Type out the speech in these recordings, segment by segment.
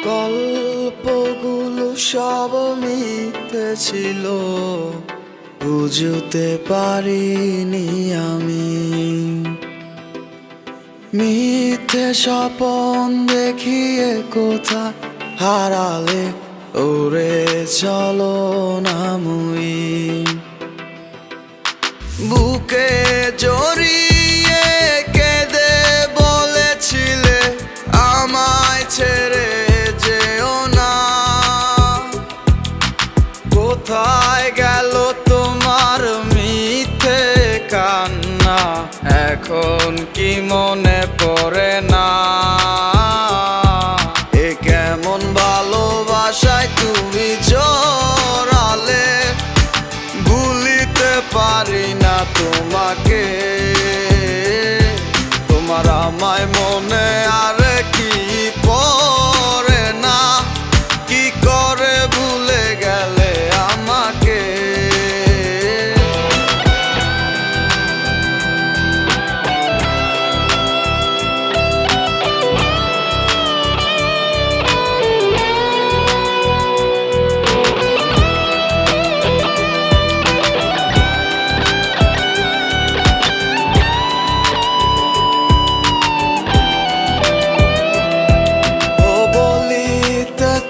গল্পগুলো সব মিথ্যে ছিল, বুঝতে পারিনি আমি। মিথ্যে স্বপন দেখিয়ে কোথা হারালে ওরে চলো না মুই। বুকে জড়িয়ে কেঁদে বলেছিলে আমায় ছেড়ে যেও না। কোথায় গেল তোমার মিথ্যে কান্না, এখন কি মনে পড়ে না? এ কেমন ভালোবাসায় তুমি জড়ালে, ভুলিতে পারি না তোমাকে। তোমার আমায় মনে আর কি পড়ে না, কি করে ভুলে গেলে আমাকে।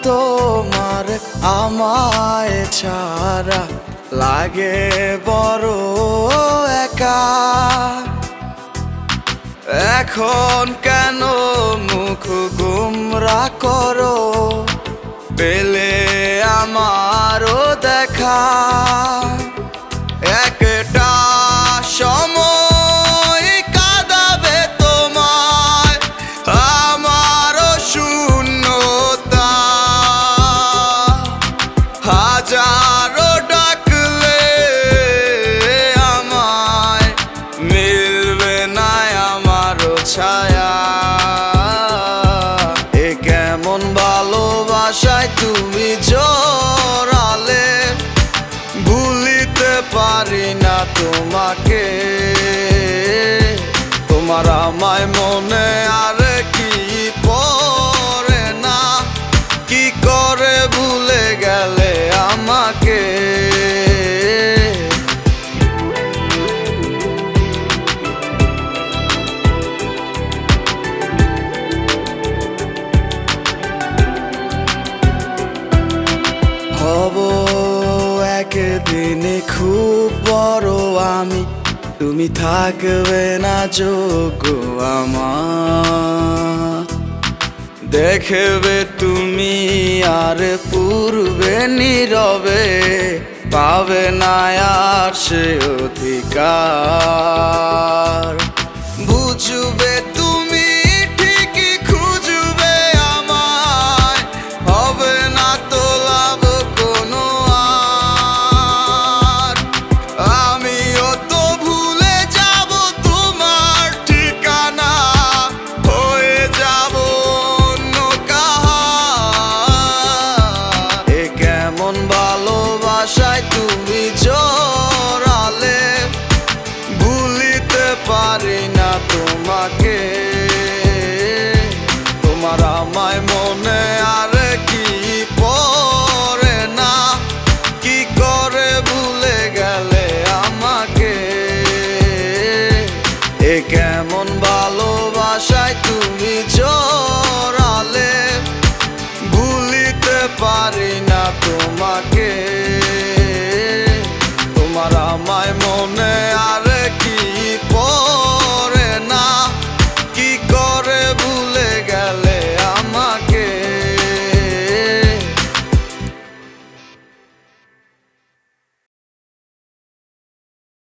তোমার আমায় ছাড়া লাগে বড় একা। এখন কেন মুখ গুমরা করো, পেলে আমারও দেখা। একটা সময় কাঁদাবে তোমায় আমারও শূন্যতা। হাজারো ডাকলে আমায় মিলবে না আমারও ছায়া। এ কেমন ভালোবাসায় তুমি জড়ালে, ভুলিতে পারি না তোমাকে। তোমার আমায় মনে আর কি পড়ে না, কি করে ভুলে গেলে আমাকে। হব একদিন খুব বড় আমি, তুমি থাকবে না যোগ্য আমার। দেখবে তুমি আর পূর্বে নীরবে, পাবে না আর সে অধিকার। বুঝবে তুমি ঠিকই খুঁজবে আমায়, হবে না তো লাভ কোনো আর। আমিও তো ভুলে যাব তোমার ঠিকানা, হয়ে যাব অন্য কাহার। এ কেমন ভালোবাসায় তুমি জড়ালে, ভুলিতে পারি না তোমাকে। তোমার আমায় মনে আর কি পড়ে না, কি করে ভুলে গেলে আমাকে। এ কেমন ভালোবাসায় তুমি জড়ালে, ভুলিতে পারি না তোমাকে।